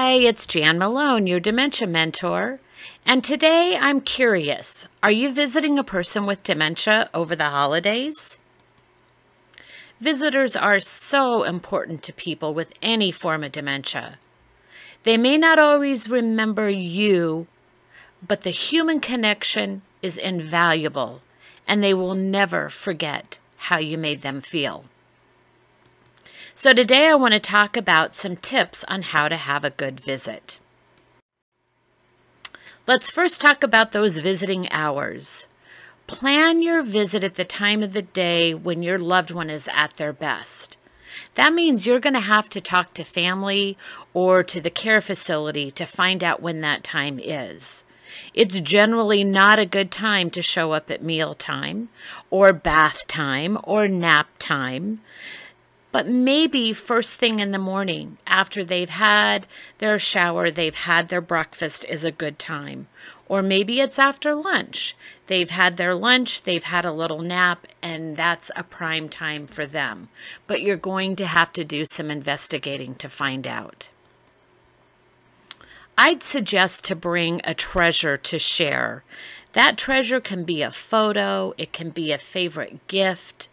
Hi, it's Jan Malone, your dementia mentor. And today I'm curious, are you visiting a person with dementia over the holidays? Visitors are so important to people with any form of dementia. They may not always remember you, but the human connection is invaluable, and they will never forget how you made them feel. So today I want to talk about some tips on how to have a good visit. Let's first talk about those visiting hours. Plan your visit at the time of the day when your loved one is at their best. That means you're going to have to talk to family or to the care facility to find out when that time is. It's generally not a good time to show up at mealtime or bath time or nap time. But maybe first thing in the morning, after they've had their shower, they've had their breakfast, is a good time. Or maybe it's after lunch. They've had their lunch, they've had a little nap, and that's a prime time for them. But you're going to have to do some investigating to find out. I'd suggest to bring a treasure to share. That treasure can be a photo, it can be a favorite gift,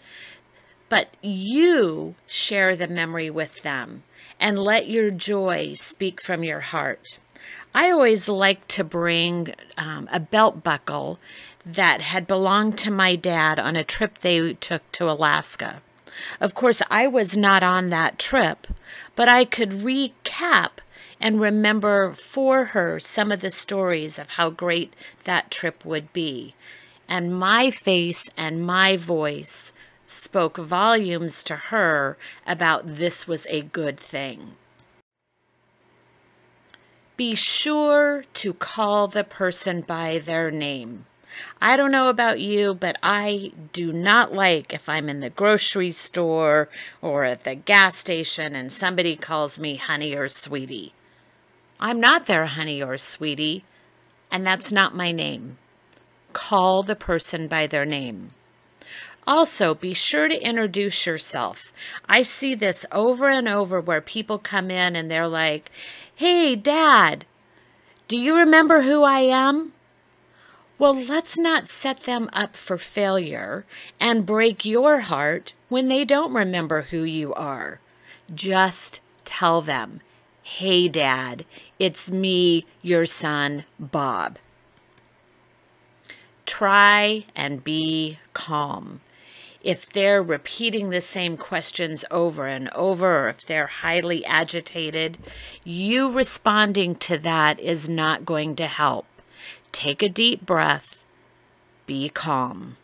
but you share the memory with them and let your joy speak from your heart. I always like to bring a belt buckle that had belonged to my dad on a trip they took to Alaska. Of course, I was not on that trip, but I could recap and remember for her some of the stories of how great that trip would be. And my face and my voice spoke volumes to her about this was a good thing. Be sure to call the person by their name. I don't know about you, but I do not like if I'm in the grocery store or at the gas station and somebody calls me honey or sweetie. I'm not their honey or sweetie, and that's not my name. Call the person by their name. Also, be sure to introduce yourself. I see this over and over where people come in and they're like, "Hey, Dad, do you remember who I am?" Well, let's not set them up for failure and break your heart when they don't remember who you are. Just tell them, "Hey, Dad, it's me, your son, Bob." Try and be calm. If they're repeating the same questions over and over, or if they're highly agitated, you responding to that is not going to help. Take a deep breath. Be calm.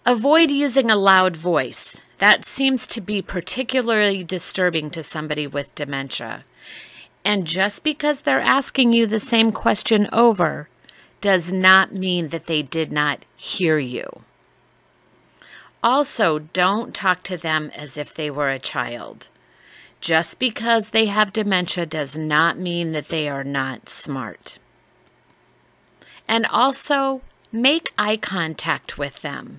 Avoid using a loud voice. That seems to be particularly disturbing to somebody with dementia. And just because they're asking you the same question over does not mean that they did not hear you. Also, don't talk to them as if they were a child. Just because they have dementia does not mean that they are not smart. And also, make eye contact with them.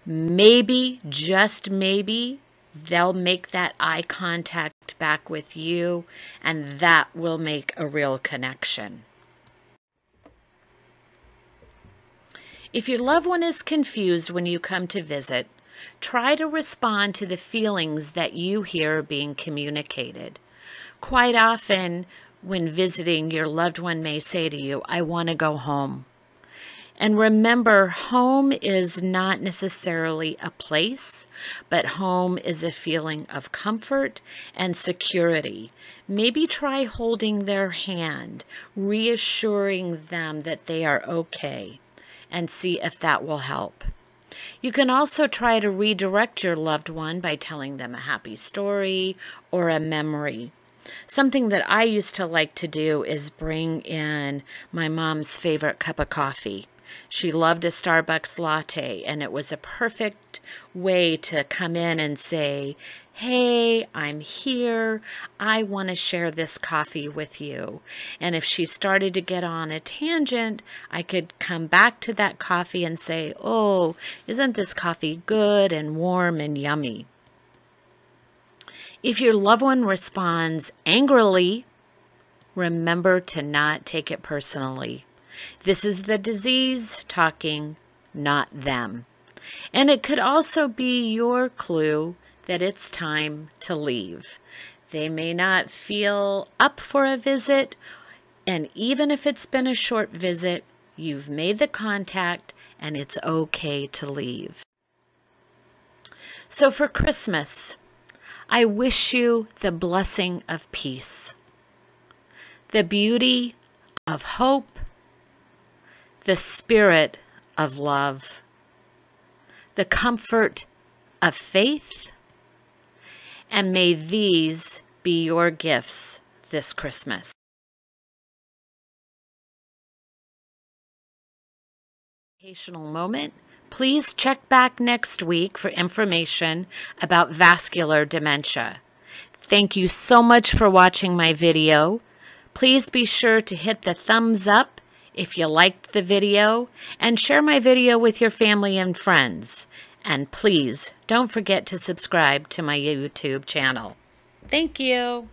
Maybe, just maybe, they'll make that eye contact back with you, and that will make a real connection. If your loved one is confused when you come to visit, try to respond to the feelings that you hear being communicated. Quite often, when visiting, your loved one may say to you, "I want to go home." And remember, home is not necessarily a place, but home is a feeling of comfort and security. Maybe try holding their hand, reassuring them that they are okay, and see if that will help. You can also try to redirect your loved one by telling them a happy story or a memory. Something that I used to like to do is bring in my mom's favorite cup of coffee. She loved a Starbucks latte, and it was a perfect way to come in and say, "Hey, I'm here. I want to share this coffee with you." And if she started to get on a tangent, I could come back to that coffee and say, "Oh, isn't this coffee good and warm and yummy?" If your loved one responds angrily, remember to not take it personally. This is the disease talking, not them. And it could also be your clue that it's time to leave. They may not feel up for a visit, and even if it's been a short visit, you've made the contact and it's okay to leave. So for Christmas, I wish you the blessing of peace, the beauty of hope, the spirit of love, the comfort of faith, and may these be your gifts this Christmas. Educational moment. Please check back next week for information about vascular dementia. Thank you so much for watching my video. Please be sure to hit the thumbs up if you liked the video and share my video with your family and friends. And please don't forget to subscribe to my YouTube channel. Thank you.